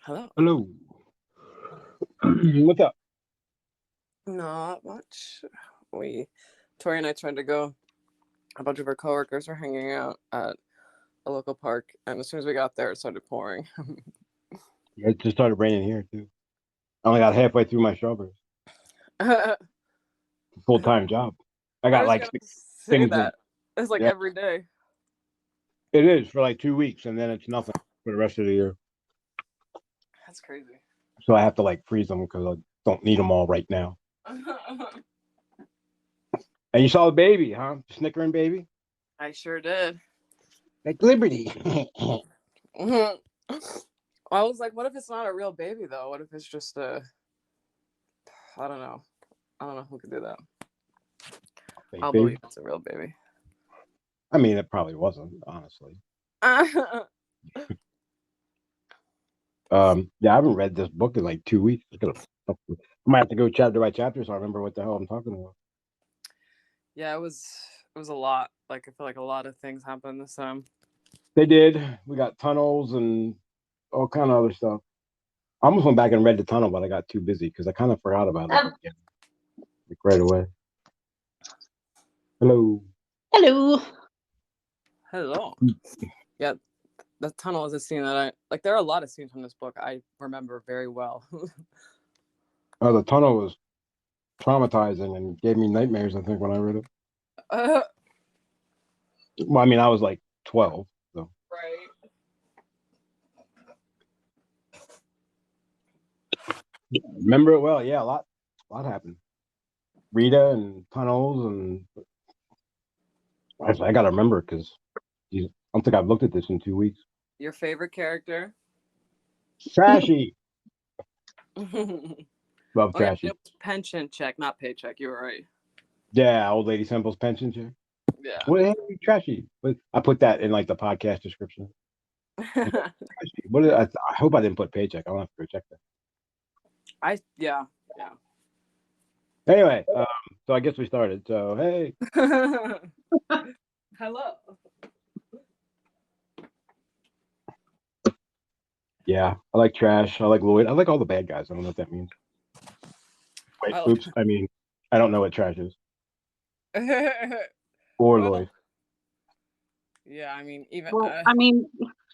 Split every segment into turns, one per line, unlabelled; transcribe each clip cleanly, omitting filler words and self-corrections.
Hello.
Hello. What's up?
Not much. We, Tori and I tried to go. A bunch of our coworkers were hanging out at a local park, and as soon as we got there, it started pouring.
Yeah, it just started raining here too. I only got halfway through my strawberries.
I
Full time job. I got
was
like
gonna
six
say
things in.
that. It's like
Yeah,
every day.
it is for like 2 weeks, and then it's nothing for the rest of the year.
That's crazy.
So I have to like freeze them because I don't need them all right now. And you saw the baby, huh? Snickering baby,
I sure did.
like Liberty.
I was like, what if it's not a real baby though? What if it's just a? I don't know. I don't know who could do that.
Fake
I'll
baby.
believe it's a real baby.
I mean, it probably wasn't, honestly. Yeah, I haven't read this book in like 2 weeks. I might have to go chapter by chapter so I remember what the hell I'm talking about.
Yeah, it was a lot. Like I feel like a lot of things happened this time.
They did. We got tunnels and all kind of other stuff. I almost went back and read the tunnel, but I got too busy because I kind of forgot about it again, like right away. Hello.
Hello.
Hello. Yeah, the tunnel is a scene that I like. There are a lot of scenes from this book I remember very well.
Oh, the tunnel was traumatizing and gave me nightmares, I think, when I read it.
uh,
Well, I mean, I was like 12, so.
right.
Remember it well. Yeah, a lot happened. Rita and tunnels, and I got to remember because I don't think I've looked at this in 2 weeks.
Your favorite character?
Trashy.
Oh
Love
yeah,
Trashy.
it was pension check, not paycheck. You were right.
Yeah, old lady Semple's pension check.
Yeah.
What the hell are you trashy? But I put that in like the podcast description. What I hope I didn't put paycheck. I'll have to go check that.
Yeah.
Anyway, so I guess we started. So hey,
Hello.
yeah, I like Trash. I like Lloyd. I like all the bad guys. I don't know what that means. Wait,
I
oops. I mean, I don't know what Trash is or
well,
Lloyd.
yeah. I mean, even
Well, I mean,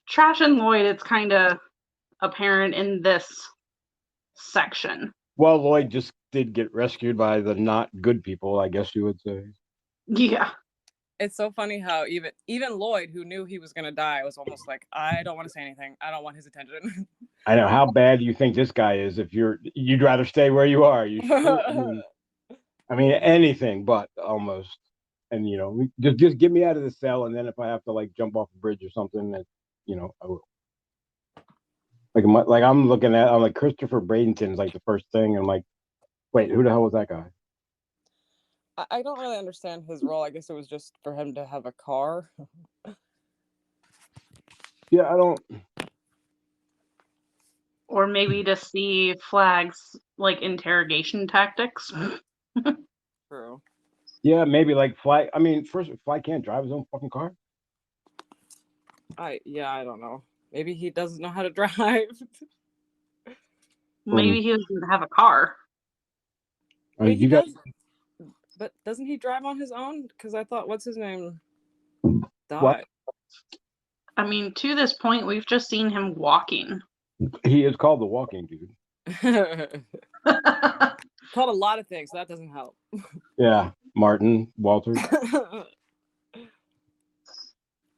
Trash and Lloyd, it's kind of apparent in this section.
Well, Lloyd just did get rescued by the not good people, I guess you would say.
Yeah.
it's so funny how even Lloyd, who knew he was gonna die, was almost like, I don't want to say anything. I don't want his attention.
I know how bad you think this guy is. If you'd rather stay where you are. You sure? I mean, anything but almost. And just get me out of the cell, and then if I have to like jump off a bridge or something, that I will. Like I'm looking at, I'm like Christopher Bradenton's like the first thing, and I'm like, wait, who the hell was that guy?
I don't really understand his role. I guess it was just for him to have a car.
Yeah, I don't.
Or maybe to see Flag's like interrogation tactics.
True.
Yeah, maybe like Fly. I mean, first, Fly can't drive his own fucking car.
I don't know. Maybe he doesn't know how to drive.
Maybe he doesn't have a car.
I mean,
Wait, he
you got
does. But doesn't he drive on his own? Because I thought, what's his name?
what?
Died.
I mean, to this point, we've just seen him walking.
He is called the Walking Dude.
Called a lot of things, so that doesn't help.
Yeah, Martin Walters.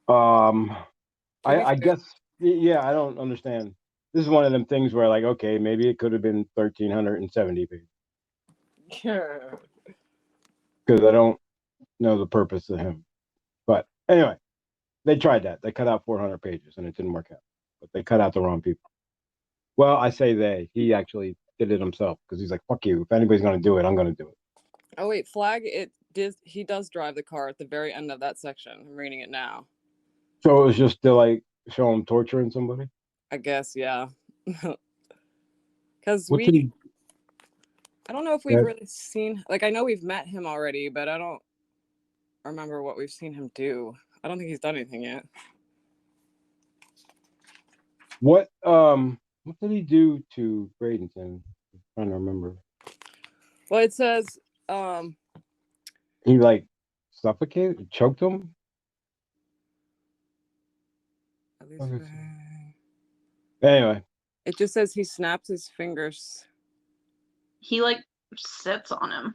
I guess. Yeah, I don't understand. This is one of them things where like, okay, maybe it could have been 1,370 pages because I don't know the purpose of him. But anyway, they tried that. They cut out 400 pages and it didn't work out. But they cut out the wrong people. Well, I say they. He actually did it himself because he's like, fuck you. If anybody's going to do it, I'm going to do it.
Oh wait, Flag. He does drive the car at the very end of that section. I'm reading it now.
So it was just to like show him torturing somebody?
I guess, yeah. Because I don't know if we've really seen, like, I know we've met him already, but I don't remember what we've seen him do. I don't think he's done anything yet.
What What did he do to Bradenton? I'm trying to remember.
Well, it says, um,
He like suffocated, choked him.
at least
Anyway,
it just says he snapped his fingers.
He like sits on him.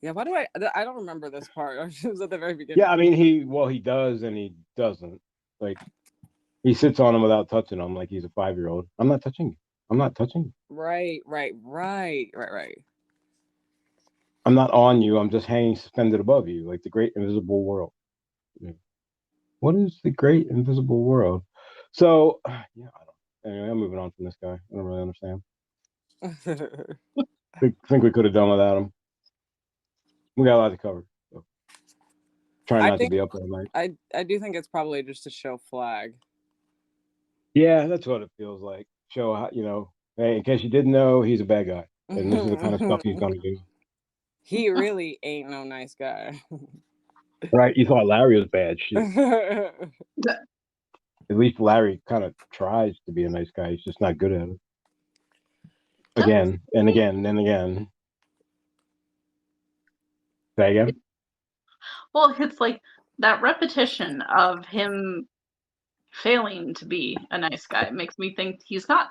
Yeah, why do I don't remember this part. It was at the very beginning.
yeah, I mean he does and he doesn't. Like he sits on him without touching him, like he's a 5-year-old. I'm not touching you. I'm not touching you.
Right.
I'm not on you. I'm just hanging suspended above you, like the great invisible world. What is the great invisible world? So, yeah, I don't. Anyway, I'm moving on from this guy. I don't really understand. Think we could have done without him. We got a lot to cover. So. Trying not to be up all night.
I do think it's probably just a show flag.
Yeah, that's what it feels like. Show how, hey, in case you didn't know, he's a bad guy, and this is the kind of stuff he's gonna do.
He really ain't no nice guy.
Right? You thought Larry was bad. Shit. At least Larry kind of tries to be a nice guy. He's just not good at it. Again and again and again. Say again?
Well, it's like that repetition of him failing to be a nice guy makes me think he's not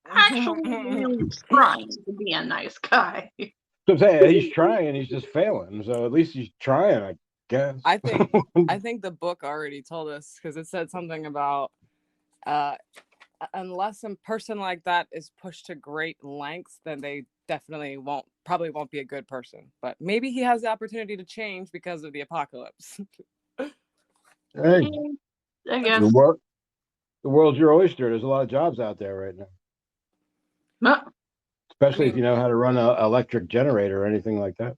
actually really trying to be a nice guy.
So I'm saying he's trying, he's just failing. So at least he's trying, I guess.
I think the book already told us, because it said something about unless a person like that is pushed to great lengths, then they definitely probably won't be a good person. But maybe he has the opportunity to change because of the apocalypse.
Hey,
I guess.
the world's your oyster. There's a lot of jobs out there right now. Especially if you know how to run an electric generator or anything like that.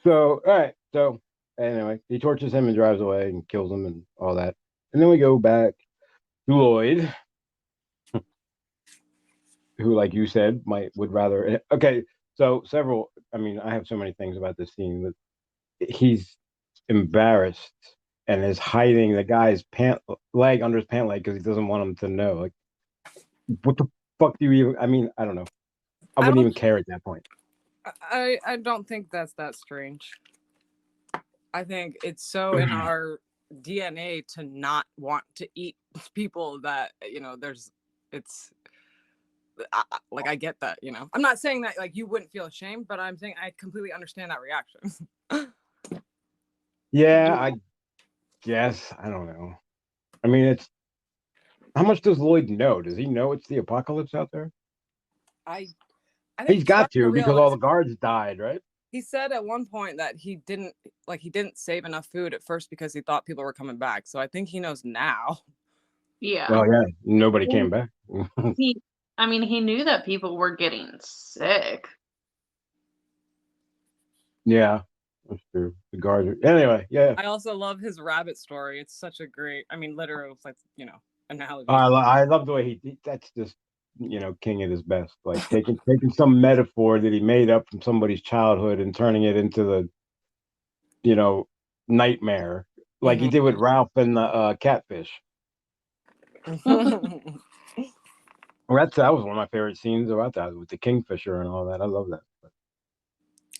So, all right. So, anyway, he tortures him and drives away and kills him and all that. And then we go back to Lloyd, who, like you said, would rather. Okay, so I have so many things about this scene, but he's embarrassed and is hiding the guy's pant leg under his pant leg because he doesn't want him to know. Like, what the fuck do you even? I mean, I don't know. I wouldn't even care at that point.
I don't think that's that strange. I think it's so in our DNA to not want to eat people that, I get that, I'm not saying that like you wouldn't feel ashamed, but I'm saying I completely understand that reaction.
Yeah, I guess. I don't know. I mean, how much does Lloyd know? Does he know it's the apocalypse out there?
I think
he's got to because all the guards died, right?
He said at one point that he didn't save enough food at first because he thought people were coming back. So I think he knows now.
Yeah.
Oh yeah, nobody came back.
He knew that people were getting sick.
Yeah, that's true. The guards anyway, yeah.
I also love his rabbit story. It's such a great, literal, like, analogy.
I love the way that's just, king at his best. Like taking some metaphor that he made up from somebody's childhood and turning it into the, nightmare. Like he did with Ralph and the catfish. That was one of my favorite scenes about that, with the kingfisher and all that. I love that. But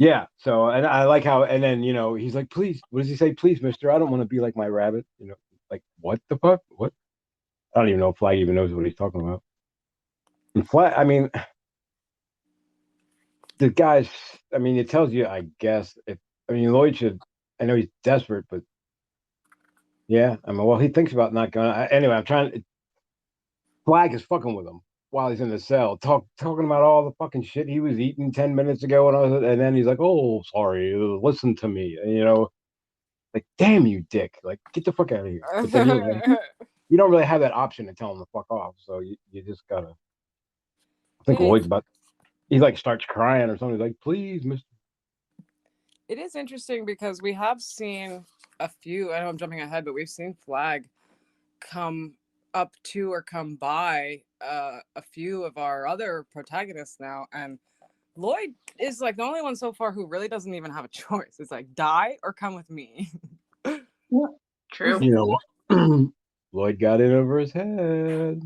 yeah, so, and I like how, and then he's like, please, what does he say? Please, mister, I don't want to be like my rabbit. Like, what the fuck? What? I don't even know if Flag even knows what he's talking about. And Flag, the guys, it tells you, I guess, Lloyd should, I know he's desperate, but yeah, well, he thinks about not going. Anyway, I'm trying. Flag is fucking with him while he's in the cell, talking about all the fucking shit he was eating 10 minutes ago, and then he's like, "Oh, sorry, listen to me," and, like, damn you, dick, like, get the fuck out of here. But then you don't really have that option to tell him to fuck off, so you just gotta. I think Lloyd's he like starts crying or something. He's like, "Please, mister."
It is interesting because we have seen a few. I know I'm jumping ahead, but we've seen Flag come up to or come by a few of our other protagonists now, and Lloyd is like the only one so far who really doesn't even have a choice. It's like, die or come with me.
True.
You know, Lloyd got in over his head.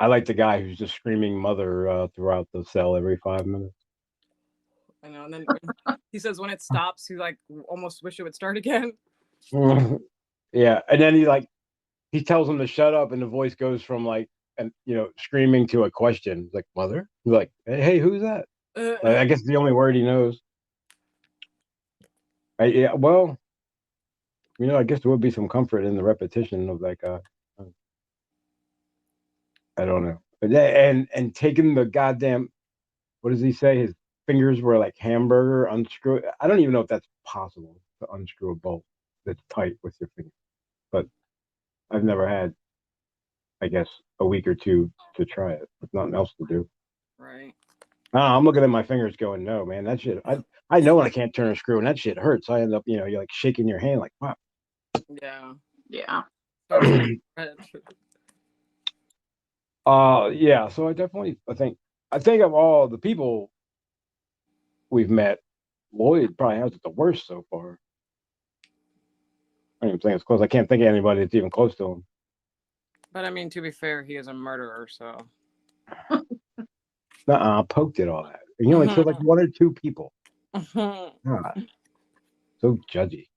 I like the guy who's just screaming "mother" throughout the cell every 5 minutes.
I know, and then he says when it stops, he like almost wish it would start again.
Yeah, and then he tells him to shut up, and the voice goes from like and screaming to a question, like "mother." He's like, hey, who's that? I guess the only word he knows. Yeah, well, I guess there would be some comfort in the repetition of that guy. I don't know, but and taking the goddamn, what does he say? His fingers were like hamburger unscrew. I don't even know if that's possible to unscrew a bolt that's tight with your finger, but I've never had, I guess, a week or two to try it with nothing else to do.
Right.
I'm looking at my fingers going, no, man, that shit. I know when I can't turn a screw, and that shit hurts. I end up, you're like shaking your hand, like, wow.
Yeah.
Yeah.
Yeah. So I think of all the people we've met, Lloyd probably has it the worst so far. I don't even think it's close. I can't think of anybody that's even close to him.
But I mean, to be fair, he is a murderer, so.
I poked at all that. He only killed like one or two people. God, so judgy.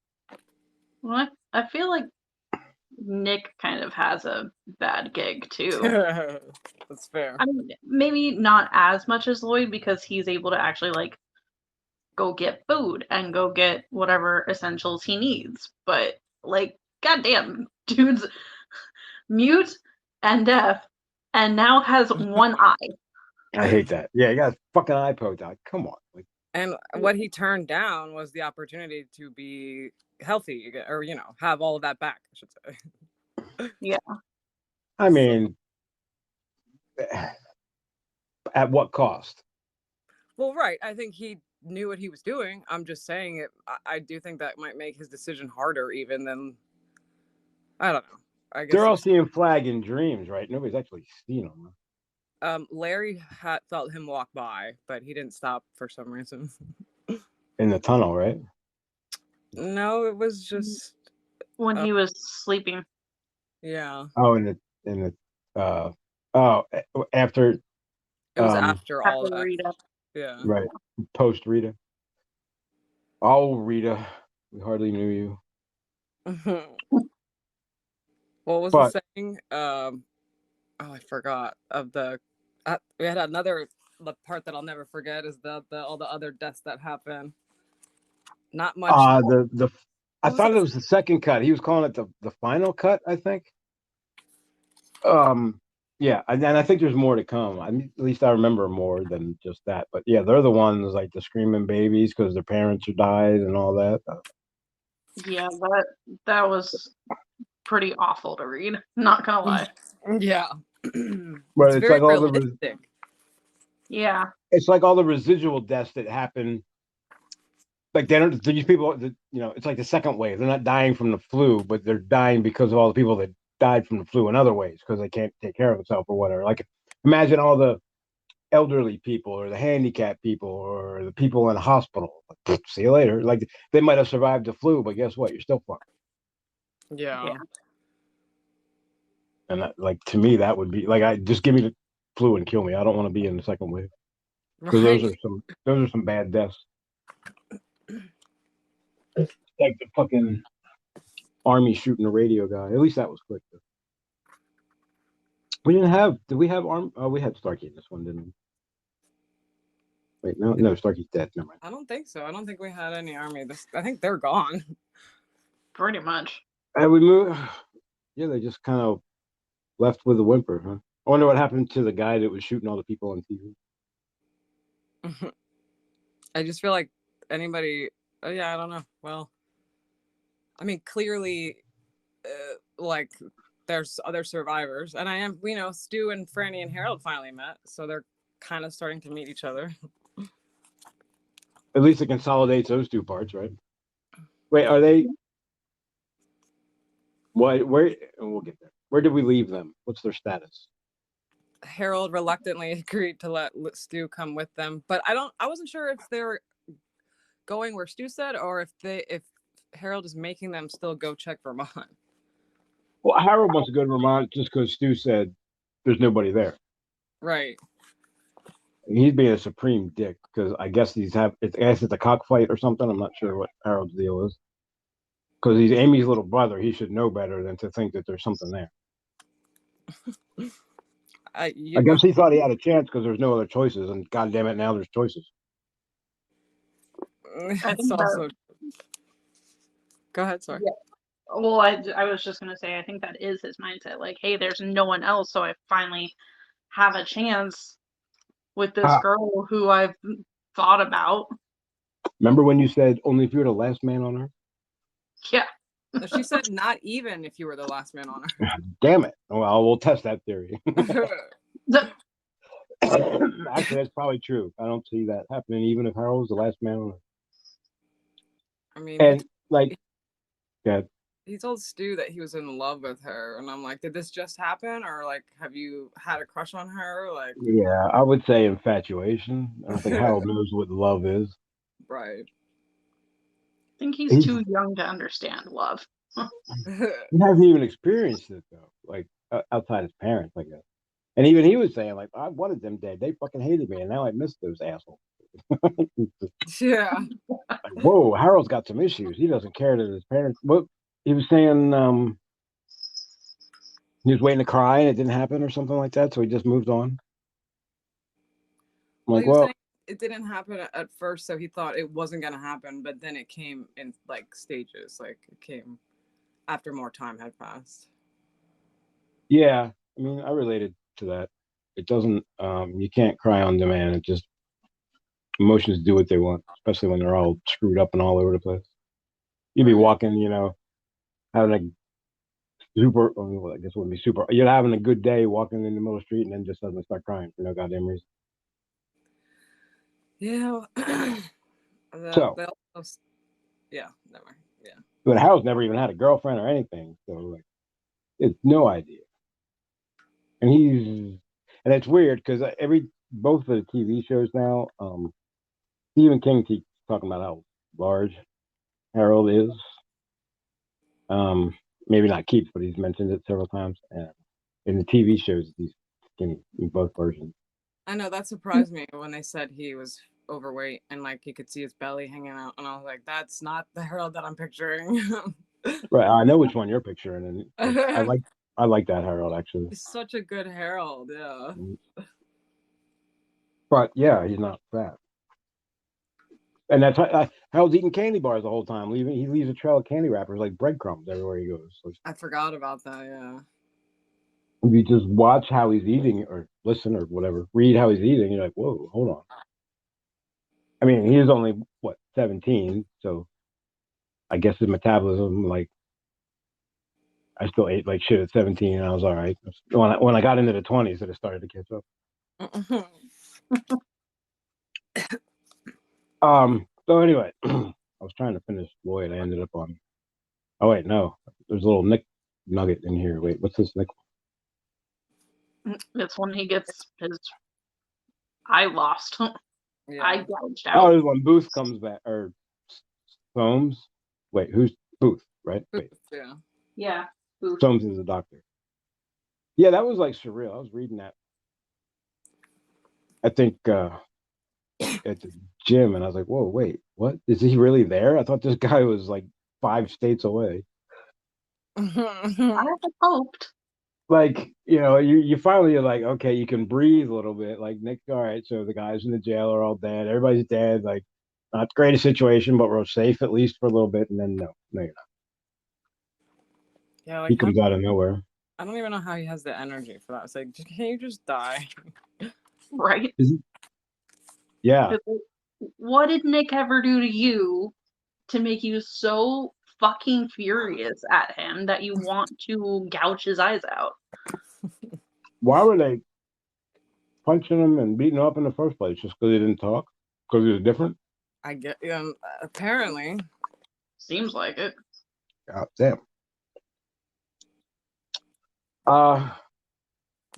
Well, I feel like Nick kind of has a bad gig too.
That's fair.
I mean, maybe not as much as Lloyd because he's able to actually like go get food and go get whatever essentials he needs. But like, goddamn, dude's mute and deaf, and now has one eye.
I hate that. Yeah, he got his fucking eye poked out. Come on.
And what he turned down was the opportunity to be healthy or, have all of that back, I should say.
Yeah.
I mean, at what cost?
Well, right. I think he knew what he was doing. I'm just saying it. I do think that might make his decision harder even than, I don't know. I guess
they're all seeing Flag in dreams, right? Nobody's actually seen him.
Larry felt him walk by, but he didn't stop for some reason.
In the tunnel, right?
No, it was just
when he was sleeping.
Yeah.
Oh, after.
It was after all
after
that.
Rita.
Yeah. Right. Post Rita. Oh, Rita, we hardly knew you.
What was the saying? I forgot of the. We had another. The part that I'll never forget is the all the other deaths that happened. Not much.
I thought it was the second cut. He was calling it the final cut, I think. Yeah, and I think there's more to come. At least I remember more than just that. But yeah, they're the ones like the screaming babies because their parents are died and all that.
Yeah, that was pretty awful to read. Not gonna lie.
Yeah.
But it's like all realistic.
Yeah.
It's like all the residual deaths that happen. Like these people, it's like the second wave. They're not dying from the flu, but they're dying because of all the people that died from the flu in other ways because they can't take care of themselves or whatever. Like imagine all the elderly people or the handicapped people or the people in the hospital. See you later. Like they might have survived the flu, but guess what? You're still fucked.
Yeah.
And like to me, that would be like I just give me the flu and kill me. I don't want to be in the second wave because those are some bad deaths. Like the fucking army shooting a radio guy. At least that was quick. Though. Did we have arm? Oh, we had Starkey in this one, didn't we? Wait, no, Starkey's dead. Never mind.
I don't think so. I don't think we had any army. I think they're gone.
Pretty much.
And we moved. Yeah, they just kind of left with a whimper, huh? I wonder what happened to the guy that was shooting all the people on TV.
I just feel like anybody. Yeah, I don't know. Well, I mean, clearly, like there's other survivors, and Stu and Franny and Harold finally met, so they're kind of starting to meet each other.
At least it consolidates those two parts, right? Wait, are they? Where? We'll get there. Where did we leave them? What's their status?
Harold reluctantly agreed to let Stu come with them, but I wasn't sure if they're going where Stu said, or if Harold is making them still go check Vermont.
Well, Harold wants to go to Vermont just because Stu said there's nobody there.
Right.
And he's being a supreme dick because I guess I guess it's a cockfight or something. I'm not sure what Harold's deal is. Because he's Amy's little brother, he should know better than to think that there's something there. I guess he thought he had a chance because there's no other choices, and goddamn it, now there's choices.
It's also. Go ahead, sorry.
Yeah. Well, I was just gonna say, I think that is his mindset. Like, hey, there's no one else, so I finally have a chance with this girl who I've thought about.
Remember when you said only if you're the last man on Earth?
Yeah.
She said not even if you were the last man on Earth.
Damn it. Well, we'll test that theory. Actually, that's probably true. I don't see that happening even if Harold's the last man on Earth.
I mean,
and like, yeah.
He told Stu that he was in love with her, and I'm like, did this just happen, or like, have you had a crush on her? Like,
yeah, I would say infatuation. I don't think Harold knows what love is.
Right.
I think he's too young to understand love.
He hasn't even experienced it though, like outside his parents, I guess. And even he was saying, like, I wanted them dead. They fucking hated me, and now I miss those assholes.
Yeah.
Like, whoa, Harold's got some issues. He doesn't care that his parents. What he was saying, he was waiting to cry and it didn't happen or something like that, so he just moved on. I'm like, well,
it didn't happen at first, so he thought it wasn't gonna happen, but then it came in like stages. Like it came after more time had passed.
Yeah, I mean, I related to that. It doesn't. You can't cry on demand. It just emotions do what they want, especially when they're all screwed up and all over the place. You'd be walking, having a super. Well, I guess it wouldn't be super. You're having a good day, walking in the middle of the street, and then just suddenly start crying for no goddamn reason.
Yeah. Yeah, never mind. Yeah.
But Harold's never even had a girlfriend or anything, so like, it's no idea. And it's weird because both of the TV shows now, Stephen King keeps talking about how large Harold is. Maybe not keeps, but he's mentioned it several times. And in the TV shows, he's skinny in both versions.
I know that surprised me when they said he was overweight and like you could see his belly hanging out, and I was like, that's not the Harold that I'm picturing.
Right, I know which one you're picturing, and I like that Harold actually.
He's such a good Harold, yeah.
But yeah, he's not fat. And that's Harold's eating candy bars the whole time. He leaves a trail of candy wrappers like breadcrumbs everywhere he goes. So
I forgot about that. Yeah.
If you just watch how he's eating, or listen, or whatever, read how he's eating, you're like, whoa, hold on. I mean, he is only 17, so I guess his metabolism, like, I still ate like shit at 17, and I was all right. When I got into the 20s, it started to catch up. So anyway, I was trying to finish Lloyd. I ended up on. Oh wait, no. There's a little Nick nugget in here. Wait, what's this Nick?
It's when he gets his eye lost.
Yeah.
Eye gouged out.
Oh, there's when Booth comes back, or Soames. Wait, who's Booth? Right? Wait.
Yeah.
Yeah. Booth.
Soames is a doctor. Yeah, that was like surreal. I was reading that. I think at the gym, and I was like, "Whoa, wait, what? Is he really there? I thought this guy was like 5 states away."
I had hoped.
Like, you finally are like, okay, you can breathe a little bit. Like, Nick, all right, so the guys in the jail are all dead. Everybody's dead. Like, not the greatest situation, but we're safe at least for a little bit. And then no, you're not.
Yeah, like
he comes out of nowhere.
I don't even know how he has the energy for that. It's like, can you just die?
Right?
Yeah.
What did Nick ever do to you to make you so fucking furious at him that you want to gouge his eyes out?
Why were they punching him and beating him up in the first place? Just because he didn't talk? Because he was different?
I get, apparently.
Seems like it.
God damn.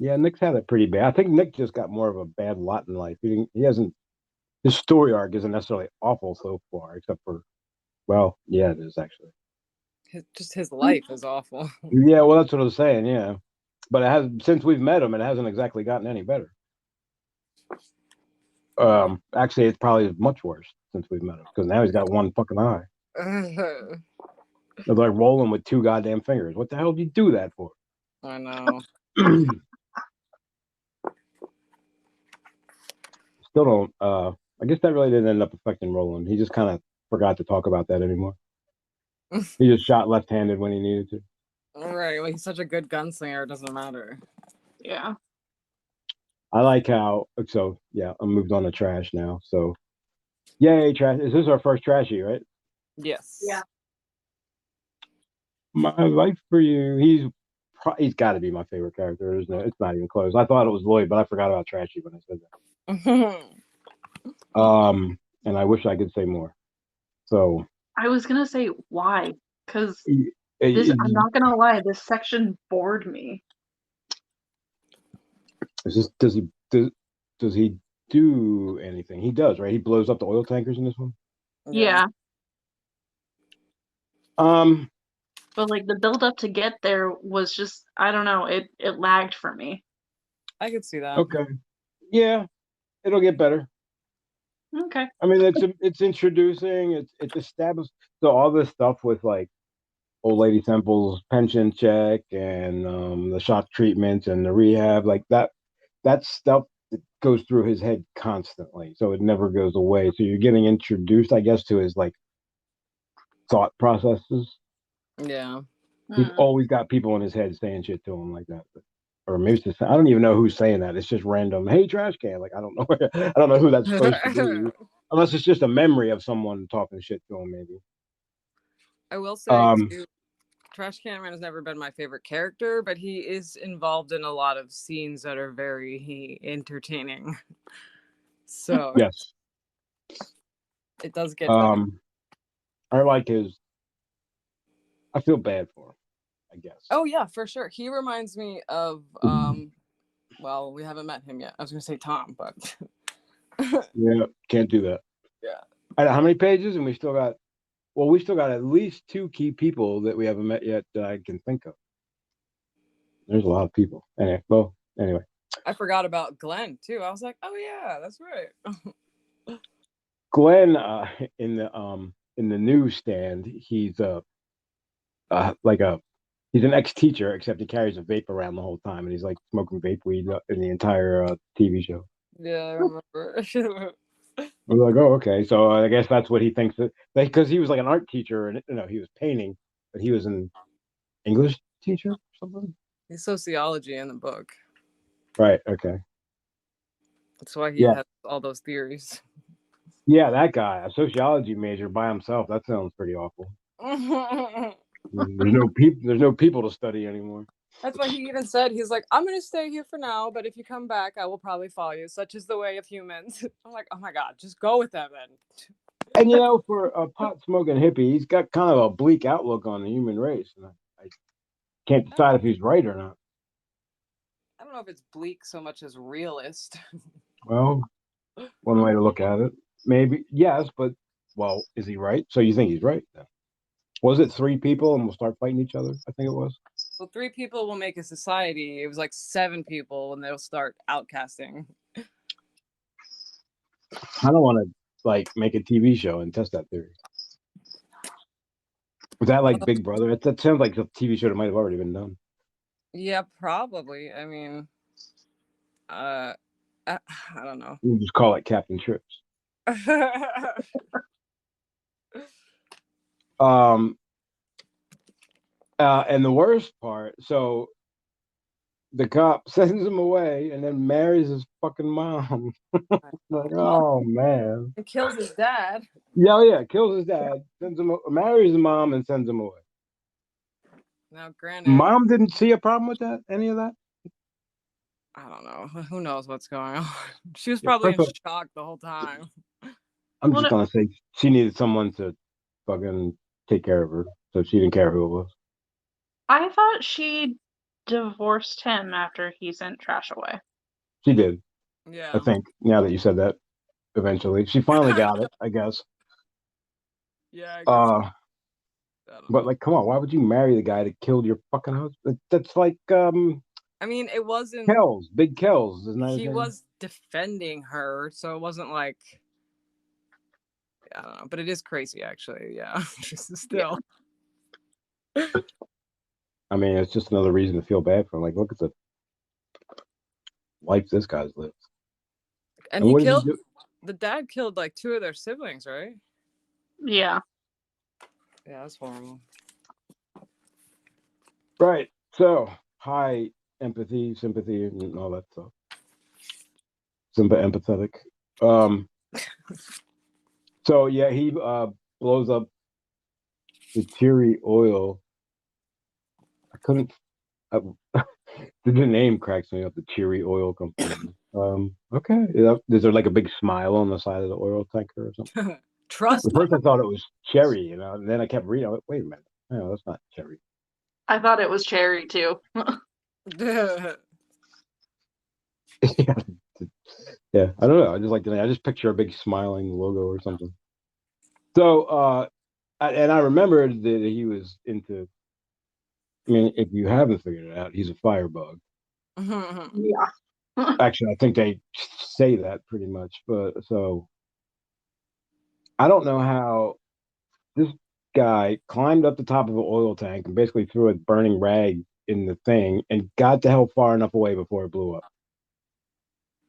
Yeah, Nick's had it pretty bad. I think Nick just got more of a bad lot in life. He hasn't his story arc isn't necessarily awful so far, except for, well, yeah, it is actually.
Just his life is awful.
Yeah, well, that's what I was saying. Yeah, but it has since we've met him, it hasn't exactly gotten any better. Actually, it's probably much worse since we've met him because now he's got one fucking eye. It's like rolling with two goddamn fingers. What the hell did you do that for?
I know.
Still don't. I guess that really didn't end up affecting Roland. He just kind of forgot to talk about that anymore. He just shot left-handed when he needed to.
All right. Well, he's such a good gunslinger. It doesn't matter.
Yeah.
I like how. So yeah, I'm moved on to trash now. So yay, trash. Is this our first trashy, right?
Yes.
Yeah.
My life for you. He's got to be my favorite character. There's no, it's not even close. I thought it was Lloyd, but I forgot about Trashy when I said that. And I wish I could say more. So
I was gonna say why, because
it,
I'm not gonna lie, this section bored me.
does he do anything? He does, right? He blows up the oil tankers in this one.
Yeah.
But
like the build up to get there was just, I don't know, it lagged for me.
I could see that.
Okay. Yeah, it'll get better.
Okay.
I mean, it's introducing, it's established. So all this stuff with like old lady Temple's pension check and the shock treatments and the rehab, like that stuff that goes through his head constantly, so it never goes away. So you're getting introduced, I guess, to his like thought processes.
Yeah.
He's always got people in his head saying shit to him like that. Or maybe it's just, I don't even know who's saying that. It's just random. Hey, trash can. Like I don't know. I don't know who that's supposed to be, unless it's just a memory of someone talking shit to him. Maybe.
I will say too, Trash Can Man has never been my favorite character, but he is involved in a lot of scenes that are very entertaining. So
yes,
it does get better.
I like his. I feel bad for him, I guess.
Oh yeah, for sure. He reminds me of well, we haven't met him yet. I was gonna say Tom, but
yeah, can't do that.
Yeah.
How many pages? And we still got at least two key people that we haven't met yet that I can think of. There's a lot of people. Anyway.
I forgot about Glenn too. I was like, oh yeah, that's right.
Glenn, in the newsstand, he's he's an ex-teacher, except he carries a vape around the whole time, and he's like smoking vape weed in the entire TV show.
Yeah, I remember.
We're like, oh, okay. So I guess that's what he thinks that, because he was like an art teacher, and he was painting, but he was an English teacher or something.
He's sociology in the book.
Right. Okay.
That's why he has all those theories.
Yeah, that guy, a sociology major by himself. That sounds pretty awful. There's no people to study anymore.
That's why he even said, he's like, I'm going to stay here for now, but if you come back, I will probably follow you. Such is the way of humans. I'm like, oh my God, just go with them then.
And for a pot smoking hippie, he's got kind of a bleak outlook on the human race. And I can't decide if he's right or not.
I don't know if it's bleak so much as realist.
Well, one way to look at it. Maybe, yes, but, well, is he right? So you think he's right then? Was it 3 people and we'll start fighting each other? I think it was.
Well, 3 people will make a society. It was like 7 people and they'll start outcasting.
I don't want to make a TV show and test that theory. Was that like Big Brother? That sounds like a TV show that might have already been done.
Yeah, probably. I mean, I don't know.
You just call it Captain Trips. And the worst part, so the cop sends him away and then marries his fucking mom. Like, oh man.
And kills his dad.
Yeah, kills his dad, marries his mom and sends him away.
Now, granted,
mom didn't see a problem with that, any of that?
I don't know. Who knows what's going on? She was probably in shock the whole time.
I'm just gonna say she needed someone to fucking take care of her, so she didn't care who it was.
I thought she divorced him after he sent Trash away.
She did.
Yeah.
I think now that you said that, eventually. She finally got it, I guess.
Yeah, I guess. I don't
But
know.
like, come on, why would you marry the guy that killed your fucking husband? That's like
I mean, it wasn't.
Kells, Big Kells, isn't that his
He
name?
was defending her, so it wasn't like. I don't know, but it is crazy, actually. Yeah, still.
I mean, it's just another reason to feel bad for him. Like, look at the life this guy's lived.
And
And
he
what did
killed.
he do?
The dad killed like 2 of their siblings, right?
Yeah.
Yeah, that's horrible.
Right. So high empathy, sympathy, and all that stuff. Empathetic. So yeah, he blows up the cheery oil. I couldn't. The name cracks me up. The cheery oil company. Okay. Is there like a big smile on the side of the oil tanker or something?
Trust.
At first, I thought it was cherry, and then I kept reading. I went, wait a minute. No, that's not cherry.
I thought it was cherry too.
Yeah, yeah. I don't know. I just like the name. I just picture a big smiling logo or something. So, and I remembered that he was into. I mean, if you haven't figured it out, he's a firebug.
Yeah.
Actually, I think they say that pretty much. But so, I don't know how this guy climbed up the top of an oil tank and basically threw a burning rag in the thing and got the hell far enough away before it blew up.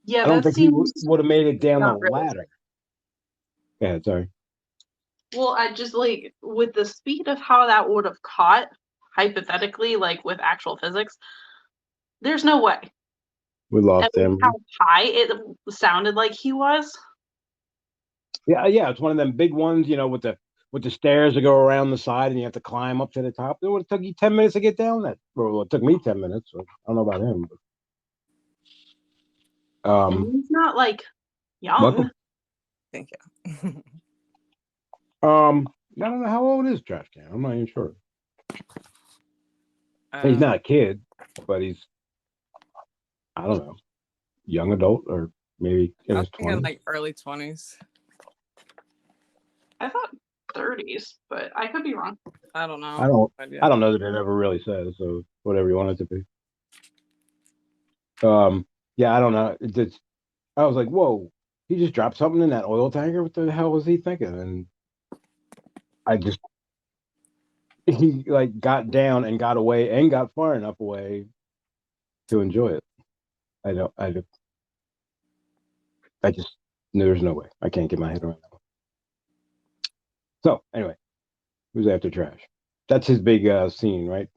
Yeah,
I don't
that
think he
seems
would have made it down the
not realistic.
ladder. Yeah, sorry.
Well, I just like with the speed of how that would have caught, hypothetically, like with actual physics, there's no way.
We
And
lost
with
him.
how high it sounded like he was.
Yeah, yeah. It's one of them big ones, with the stairs that go around the side and you have to climb up to the top. It would have took you 10 minutes to get down that. Well, it took me 10 minutes. So I don't know about him. But,
And he's not like young.
welcome.
Thank you.
I don't know how old is Trash Can. I'm not even sure. He's not a kid, but he's, I don't know, young adult or maybe in his 20s.
Like early 20s.
I thought 30s, but I could be wrong.
I don't know.
I don't know that it ever really says. So whatever you want it to be. Yeah, I don't know. I was like, whoa, he just dropped something in that oil tanker. What the hell was he thinking? And he like got down and got away and got far enough away to enjoy it. There's no way. I can't get my head around that one. So anyway, who's after Trash? That's his big scene, right?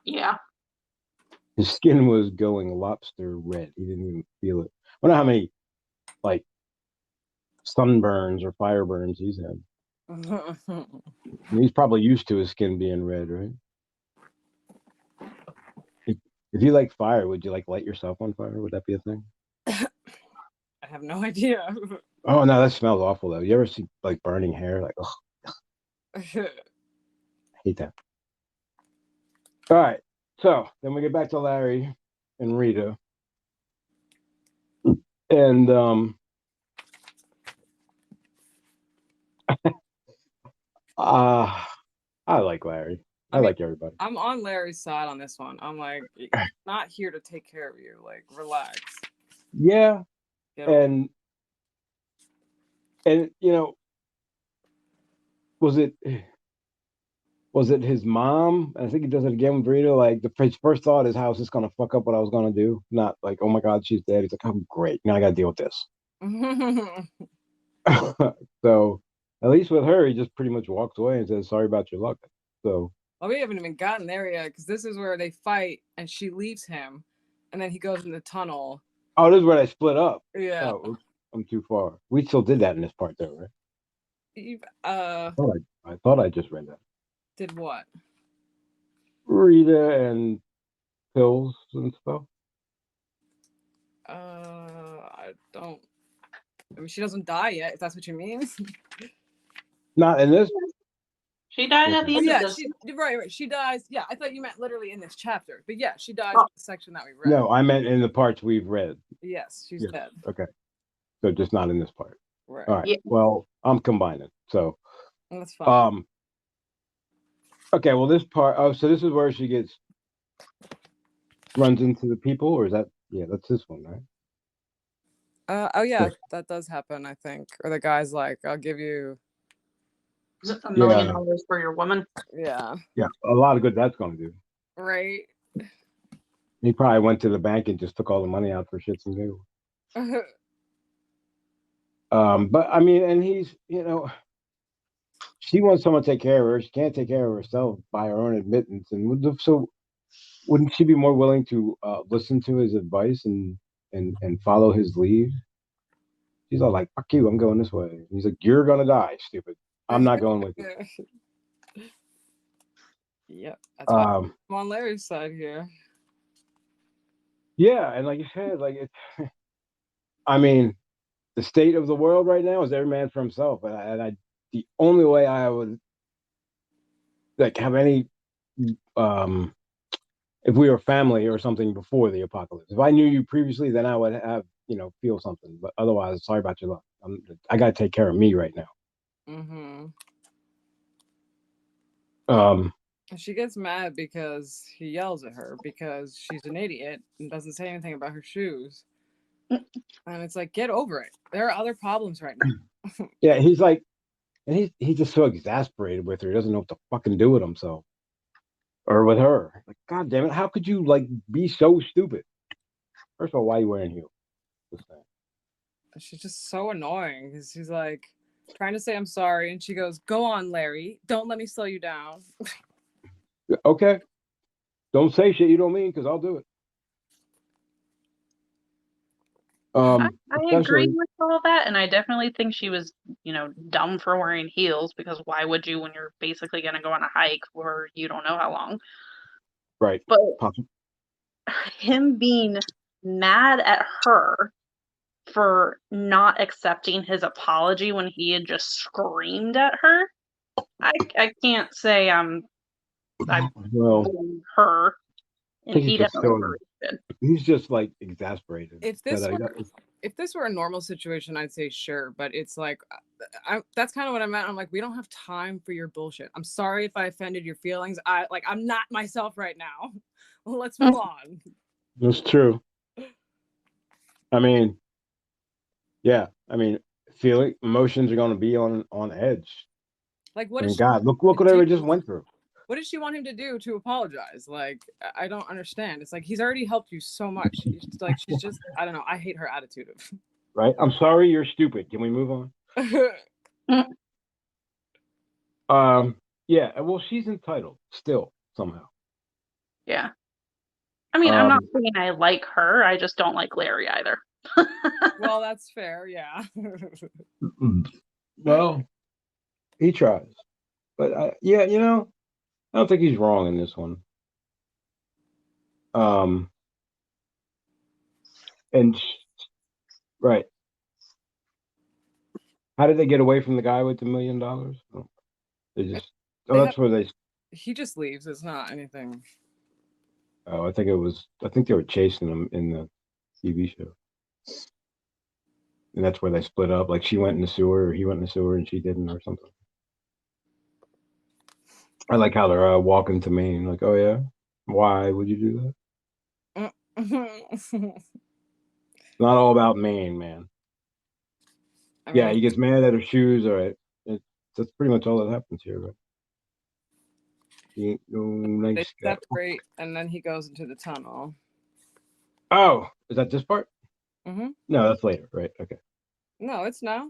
Yeah.
His skin was going lobster red. He didn't even feel it. I wonder how many like sunburns or fire burns he's had. He's probably used to his skin being red, right? If you like fire, would you like light yourself on fire? Would that be a thing?
I have no idea.
Oh no, that smells awful though. You ever see like burning hair? Like, oh, I hate that. All right, so then we get back to Larry and Rita, and I like Larry. I like everybody.
I'm on Larry's side on this one. I'm like, not here to take care of you. Like, relax.
Yeah, and was it his mom? I think he does it again with Rita. Like his first thought is, "How is this gonna fuck up what I was gonna do?" Not like, "Oh my God, she's dead." He's like, "Oh, great. Now I gotta deal with this." So at least with her, he just pretty much walks away and says, "Sorry about your luck." So.
Well, we haven't even gotten there yet because this is where they fight and she leaves him, and then he goes in the tunnel.
Oh, this is where they split up.
Yeah.
Oh, I'm too far. We still did that in this part, though, right? I thought I just read that.
Did what?
Rita and pills and stuff.
I don't. I mean, she doesn't die yet. If that's what you mean.
Not in this.
She died at the end of this.
Right. She dies. Yeah, I thought you meant literally in this chapter. But yeah, she dies in the section that we read.
No, I meant in the parts we've read.
Yes, she's dead.
Okay. So just not in this part.
Right.
All right.
Yeah.
Well, I'm combining. So,
That's fine.
okay. Well, this part. Oh, so this is where she runs into the people, or is that? Yeah, that's this one, right?
Oh yeah, that does happen, I think. Or the guy's like, I'll give you.
Is it $1
Yeah.
million for your woman?
Yeah.
Yeah, a lot of good that's going to do.
Right.
He probably went to the bank and just took all the money out for shits and giggles. But I mean, and he's, she wants someone to take care of her. She can't take care of herself by her own admittance. And so, wouldn't she be more willing to listen to his advice and follow his lead? She's all like, "Fuck you, I'm going this way." And he's like, "You're gonna die, stupid. I'm not going with you."
Yep. That's why
Um,
I'm on Larry's side here.
yeah, and like you said, like it's, I mean, the state of the world right now is every man for himself, and the only way I would like have any if we were family or something before the apocalypse. If I knew you previously, then I would have, feel something. But otherwise, sorry about your luck. I got to take care of me right now.
Mm-hmm.
Um,
She gets mad because he yells at her because she's an idiot and doesn't say anything about her shoes. And it's like, get over it. There are other problems right now.
yeah, he's like, and he's just so exasperated with her. He doesn't know what to fucking do with himself or with her. Like, God damn it, how could you like be so stupid? First of all, why are you wearing heels?
She's just so annoying because she's like trying to say I'm sorry, and she goes, "Go on, Larry. Don't let me slow you down."
Okay, don't say shit you don't mean because I'll do it.
I agree
Especially
with all that, and I definitely think she was, dumb for wearing heels, because why would you when you're basically going to go on a hike for you don't know how long?
right.
But
Possible.
him being mad at her for not accepting his apology when he had just screamed at her, I can't say I
Well,
blame her,
I
and
think he's
he
just
definitely
so
did.
he's just like exasperated.
If this were a normal situation, I'd say sure, but it's like that's kind of what I meant. I'm like, we don't have time for your bullshit. I'm sorry if I offended your feelings. I'm not myself right now. Let's move on.
That's true. I mean, yeah. I mean, feeling emotions are going to be on edge.
Like, what
I
is
mean,
she
God, look what
do?
I just went through.
What does she want him to do to apologize? Like, I don't understand. It's like he's already helped you so much. It's like she's just, I don't know. I hate her attitude of.
Right? I'm sorry, you're stupid. Can we move on? Yeah. Well, she's entitled still somehow.
Yeah. I mean, I'm not saying I like her. I just don't like Larry either.
Well, that's fair. Yeah.
Well, he tries, but yeah, I don't think he's wrong in this one. And right. How did they get away from the guy with the $1 million? Oh, they just. Oh, that's where they.
He just leaves. It's not anything.
Oh, I think it was. I think they were chasing him in the TV show, and that's where they split up. Like she went in the sewer, or he went in the sewer, and she didn't, or something. I like how they're walking to Maine. Like, oh yeah, why would you do that? It's not all about Maine, man. I mean, yeah, he gets mad at her shoes. All right, that's pretty much all that happens here, right? He ain't no nice
they
guy.
separate, and then he goes into the tunnel.
Oh, is that this part?
Mm-hmm.
No, that's later, right? Okay.
No, it's now.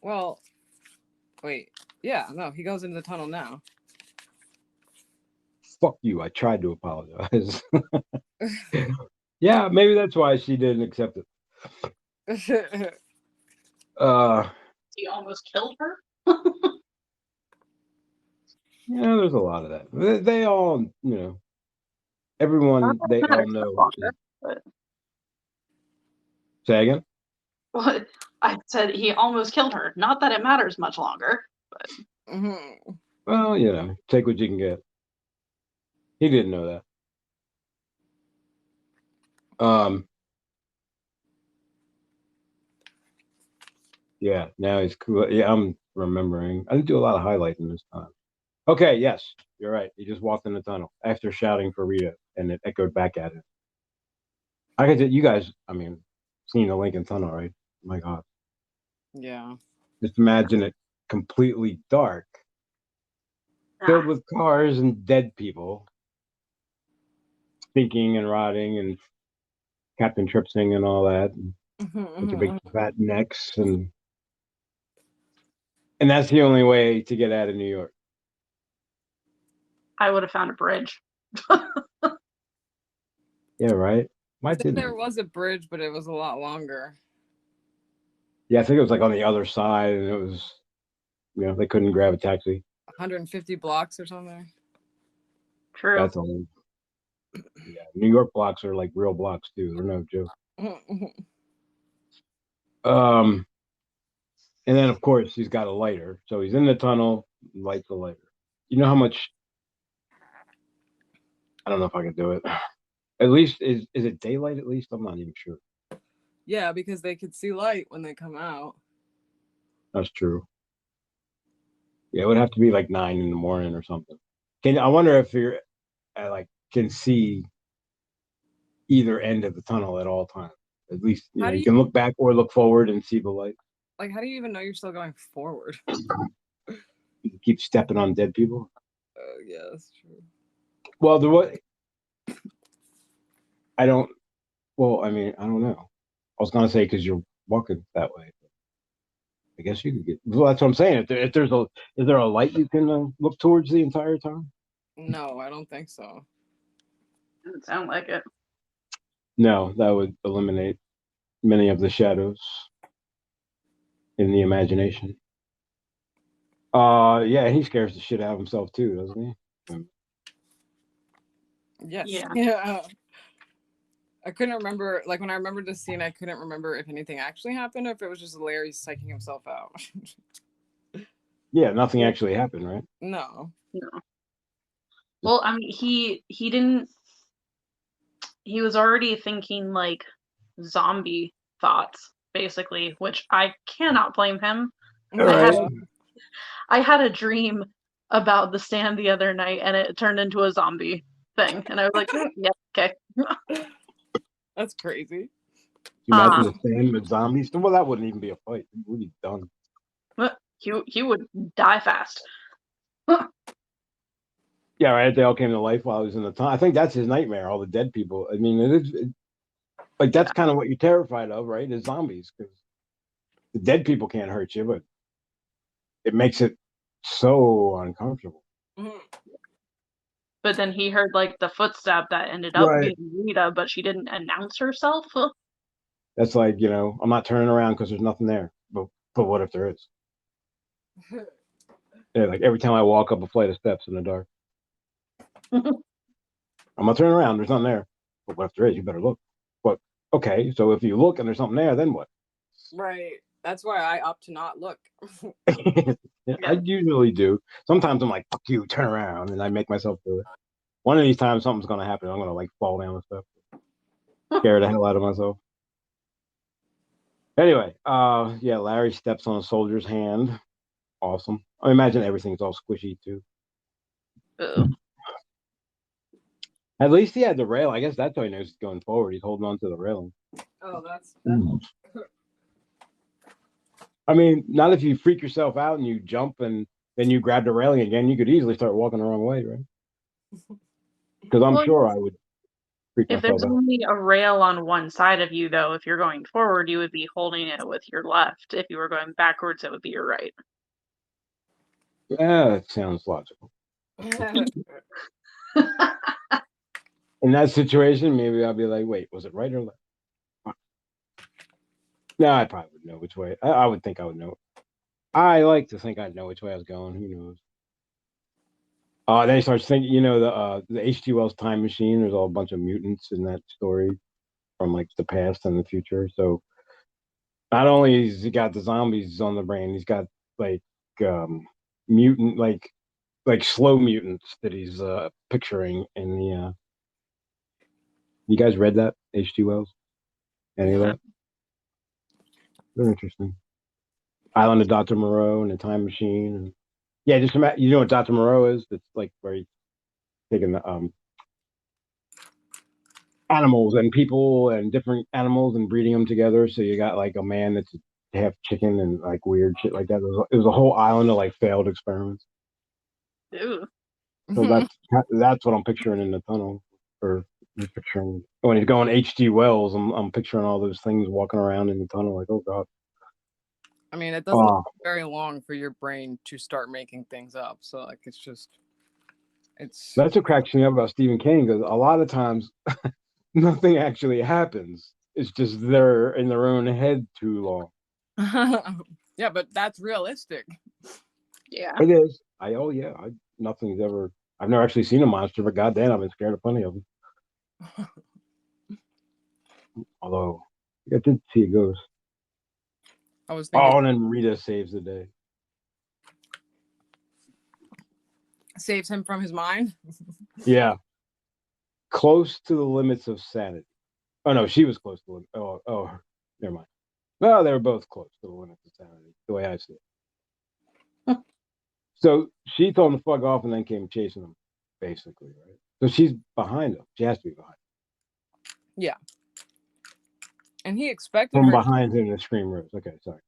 Well, wait. Yeah, no, he goes into the tunnel now.
Fuck you. I tried to apologize. Yeah, maybe that's why she didn't accept it.
He almost killed her?
Yeah, there's a lot of that. They all, everyone, they all know.
Longer, but...
Say again?
Well, I said he almost killed her. Not that it matters much longer, but.
Mm-hmm.
Well, take what you can get. He didn't know that. Yeah, now he's cool. Yeah, I'm remembering. I didn't do a lot of highlighting this time. Okay, yes, you're right. He just walked in the tunnel after shouting for Rita, and it echoed back at him. I could, you guys, I mean, seen the Lincoln Tunnel, right? My God,
Yeah.
just imagine it completely dark, filled
Ah,
with cars and dead people, stinking and rotting, and Captain Tripp singing and all that, and bunch of big fat necks, and that's the only way to get out of New York.
I would have found a bridge.
Yeah, right.
I
Why
think
didn't
there
he?
was a bridge, but it was a lot longer.
Yeah, I think it was like on the other side, and it was, they couldn't grab a taxi.
150 blocks or something.
True.
That's all. Yeah, New York blocks are like real blocks too. They're no joke. Um, and then of course he's got a lighter, so he's in the tunnel, lights a lighter. You know how much? I don't know if I can do it. At least is it daylight? At least I'm not even sure.
Yeah, because they could see light when they come out.
That's true. Yeah, it would have to be like 9 in the morning or something. Can I wonder if you're like can see either end of the tunnel at all times? At least
How do
you
you
can look back or look forward and see the light.
like? How do you even know you're still going forward?
You keep stepping on dead people.
Yeah, that's true.
Well, the what I don't. Well, I mean, I don't know. I was gonna say because you're walking that way. I guess you could get. Well, that's what I'm saying. If there's a, is there a light you can look towards the entire time?
No, I don't think so.
Doesn't sound like it.
No, that would eliminate many of the shadows in the imagination. Yeah, he scares the shit out of himself too, doesn't he?
Yes.
Yeah.
Yeah. I couldn't remember. Like when I remembered the scene, I couldn't remember if anything actually happened or if it was just Larry psyching himself out.
Yeah, nothing actually happened, right?
No.
No. Well, I mean, he didn't. He was already thinking like zombie thoughts, basically, which I cannot blame him.
All
I had
right.
Yeah.
I had a dream about the stand the other night, and it turned into a zombie thing, and I was like, yeah, okay.
That's crazy.
You imagine the stand with zombies? Well, that wouldn't even be a fight. It would be done.
He would die fast.
Yeah, right. They all came to life while he was in the tunnel. I think that's his nightmare. All the dead people. I mean, it is like that's
Yeah.
kind of what you're terrified of, right? Is zombies because the dead people can't hurt you, but it makes it so uncomfortable.
Mhm.
But then he heard like the footstep that ended up
Right.
being Rita, but she didn't announce herself.
That's like I'm not turning around because there's nothing there. But what if there is? Yeah, like every time I walk up a flight of steps in the dark, I'm not turning around. There's nothing there. But what if there is? You better look. But okay, so if you look and there's something there, then what?
Right. That's why I opt to not look.
I usually do. Sometimes I'm like, fuck you, turn around, and I make myself do it. One of these times, something's gonna happen. I'm gonna like fall down and stuff. Scare the hell out of myself. Anyway, yeah, Larry steps on a soldier's hand. Awesome. I imagine everything's all squishy too.
Ugh.
At least he had the rail. I guess that's how he knows he's going forward. He's holding on to the railing.
Oh, that's
I mean, not if you freak yourself out and you jump and then you grab the railing again. You could easily start walking the wrong way, right? Because I'm
Well,
sure I would freak
if
myself
there's
out.
only a rail on one side of you, though, if you're going forward, you would be holding it with your left. If you were going backwards, it would be your right.
Yeah, that sounds logical. In that situation, maybe I'll be like, wait, was it right or left? No, I probably would know which way. I would think I would know. I like to think I'd know which way I was going. Who knows? Then he starts thinking, the H.G. Wells time machine. There's all a bunch of mutants in that story from like the past and the future. So not only has he got the zombies on the brain, he's got like mutant, like slow mutants that he's picturing in the. You guys read that H.G. Wells? Any of
Yeah.
that? Very interesting. Island of Dr. Moreau and the Time Machine. And, yeah, just imagine, you know what Dr. Moreau is? It's like where he's taking the animals and people and different animals and breeding them together. So you got like a man that's half chicken and like weird shit like that. It was a whole island of like failed experiments.
Ooh.
So that's what I'm picturing in the tunnel. Or I'm picturing when he's going H.G. Wells. I'm picturing all those things walking around in the tunnel. Like, oh god.
I mean, it doesn't take very long for your brain to start making things up. So like, it's
That's what cracks me up about Stephen King, because a lot of times nothing actually happens. It's just they're in their own head too long.
yeah, but that's realistic.
Yeah.
It is. Nothing's ever. I've never actually seen a monster, but goddamn, I've been scared of plenty of them. Although I did see a ghost.
I was thinking,
Oh, and then Rita saves the day.
saves him from his mind.
Yeah, close to the limits of sanity. Oh no, she was close to the. Oh, never mind. No, they were both close to the limits of sanity. The way I see it. So she told him to fuck off, and then came chasing him, basically, right? So she's behind him. She has to be behind.
Yeah. And he expected
From
her.
behind him, the scream rose. Okay, sorry.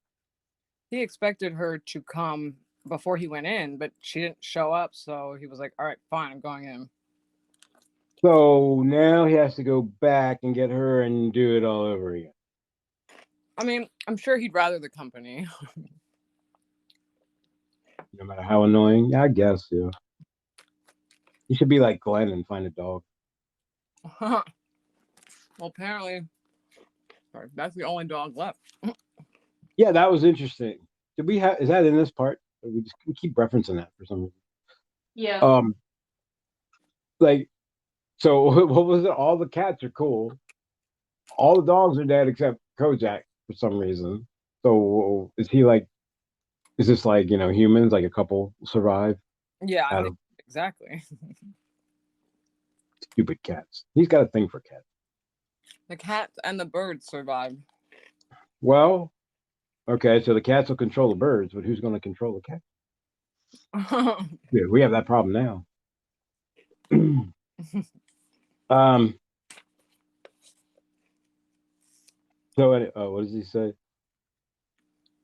He expected her to come before he went in, but she didn't show up. So he was like, "All right, fine, I'm going in."
So now he has to go back and get her and do it all over again.
I mean, I'm sure he'd rather the company.
No matter how annoying. Yeah, I guess, yeah. You should be like Glenn and find a dog.
Well, apparently, that's the only dog left.
Yeah, that was interesting. Did we have? Is that in this part? We keep referencing that for some reason.
Yeah.
Like, so what was it? All the cats are cool. All the dogs are dead except Kojak for some reason. So is he like? Is this like humans? Like a couple survive
Yeah, I
out
think
of
exactly.
stupid cats? He's got a thing for cats.
The cat and the bird survived.
Well, okay, so the cats will control the birds, but who's going to control the cats? Yeah, we have that problem now. um. So, what does he say?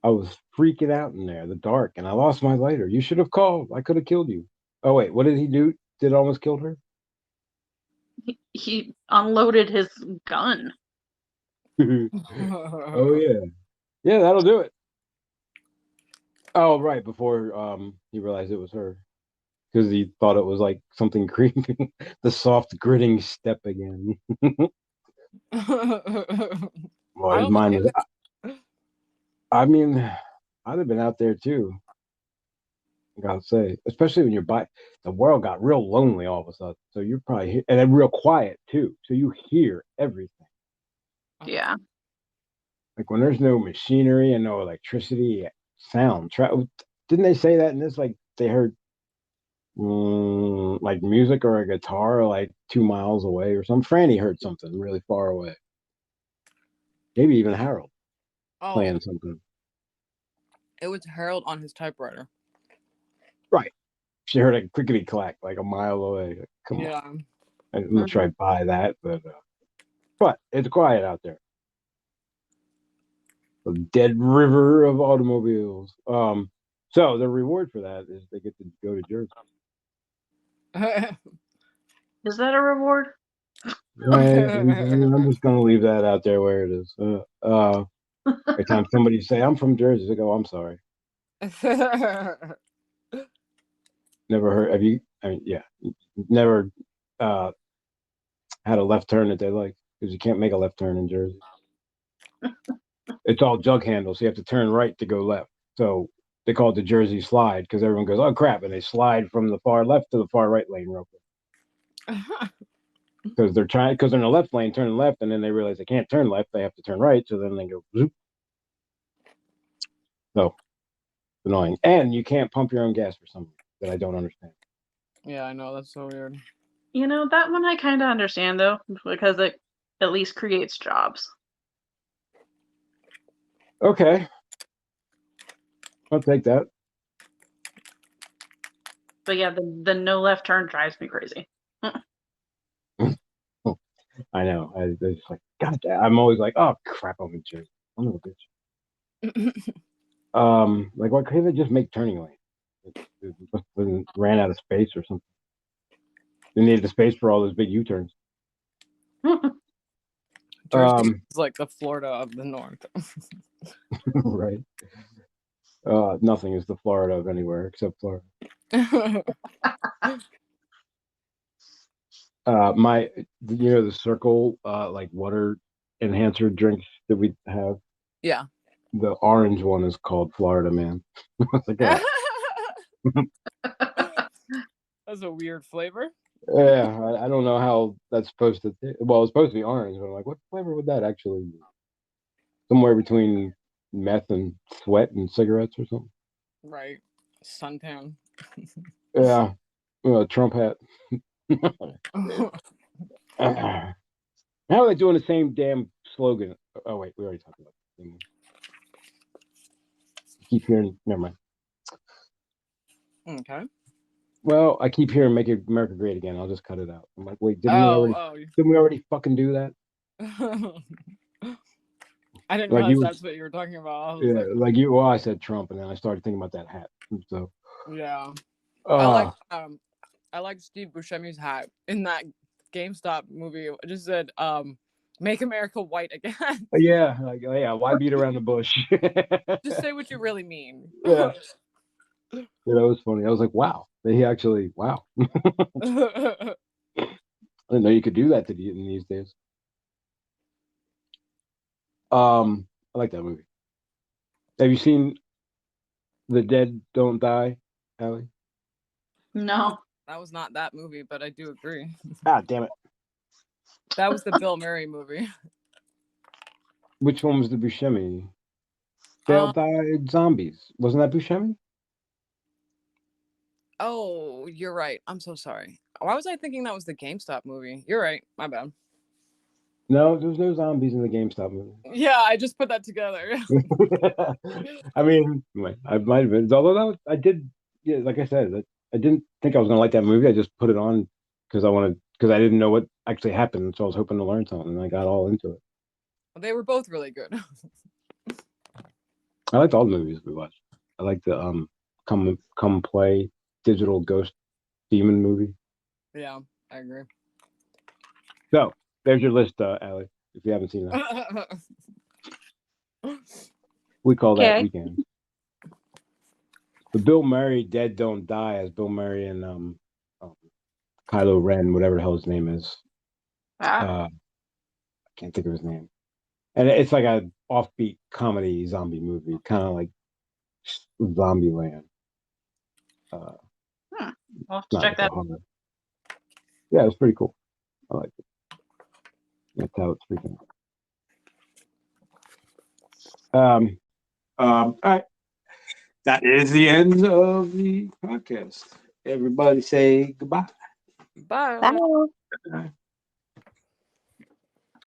I was freaking out in there, the dark, and I lost my lighter. You should have called. I could have killed you. Oh wait, what did he do? Did it almost kill her?
He unloaded his gun.
Oh yeah, yeah, that'll do it. Oh right, before he realized it was her, because he thought it was like something creepy. The soft gritting step again. Well,
I
his
don't
mind
think
was. I mean, I'd have been out there too. I gotta say, especially when you're by the world got real lonely all of a sudden. So you're probably and then real quiet too. So you hear everything.
Yeah.
Like when there's no machinery and no electricity, sound. Didn't they say that in this? Like they heard like music or a guitar like 2 miles away or something. Franny heard something really far away. Maybe even Harold playing something.
It was Harold on his typewriter.
Right. She heard a crickety clack like a mile away. Like, come on. I'm not sure I'd buy that, but it's quiet out there. A dead river of automobiles. So the reward for that is they get to go to Jersey.
Is that a reward?
I'm just gonna leave that out there where it is. Every time somebody say I'm from Jersey, they go, I'm sorry. Never heard. Have you? I mean, yeah, never had a left turn that they like because you can't make a left turn in Jersey. It's all jug handles, so you have to turn right to go left. So they call it the Jersey slide because everyone goes, "Oh crap!" and they slide from the far left to the far right lane real quick. Because they're in the left lane, turning left, and then they realize they can't turn left; they have to turn right. So then they go, zoop. So annoying, and you can't pump your own gas for something that I don't understand.
Yeah, I know, that's so weird.
That one I kind of understand though, because it at least creates jobs.
Okay. I'll take that.
But yeah, the no left turn drives me crazy.
I know. They're just like, God damn. I'm always like, oh crap, I'm in Jersey. I'm a bitch. Like, why couldn't they just make turning lane? It ran out of space or something. They needed the space for all those big U-turns.
Jersey is like the Florida of the North.
Right. Nothing is the Florida of anywhere except Florida. The Circle like water enhancer drinks that we have.
Yeah.
The orange one is called Florida Man. Like,
That's a weird flavor.
Yeah, I don't know how that's supposed to. Well, it's supposed to be orange, but I'm like, what flavor would that actually be? Somewhere between meth and sweat and cigarettes or something.
Right. Suntan.
Yeah. Trump hat. How are they doing the same damn slogan? Oh wait, we already talked about it. Keep hearing. Never mind.
Okay.
Well, I keep hearing "Make America Great Again." I'll just cut it out. I'm like, wait, didn't we already fucking do that?
I didn't realize that's what you were talking about.
Yeah, like you. Well, I said Trump, and then I started thinking about that hat. So
yeah,
I
like Steve Buscemi's hat in that GameStop movie. It just said "Make America White Again."
Yeah, like why beat around the bush?
Just say what you really mean.
Yeah. Yeah, that was funny. I was like, wow. He actually, wow. I didn't know you could do that in these days. I like that movie. Have you seen The Dead Don't Die, Allie?
No.
That was not that movie, but I do agree.
Ah, damn it.
That was the Bill Murray movie.
Which one was the Buscemi? They'll Die Zombies. Wasn't that Buscemi?
Oh, you're right. I'm so sorry. Why was I thinking that was the GameStop movie? You're right. My bad.
No, there's no zombies in the GameStop movie.
Yeah, I just put that together.
I mean, I might have been. Although I did, yeah, like I said, I didn't think I was gonna like that movie. I just put it on because I didn't know what actually happened, so I was hoping to learn something, and I got all into it.
They were both really good.
I liked all the movies we watched. I liked the Come Play digital ghost demon movie.
Yeah, I agree.
So there's your list, Allie. If you haven't seen that, we call that Weekend. The Bill Murray Dead Don't Die as Bill Murray and Kylo Ren, whatever the hell his name is. I can't think of his name. And it's like a offbeat comedy zombie movie, kind of like Zombieland.
I'll have to check that out.
Yeah, it's pretty cool. I like it. That's how it's freaking. All right. That is the end of the podcast. Everybody say goodbye.
Bye.
Bye.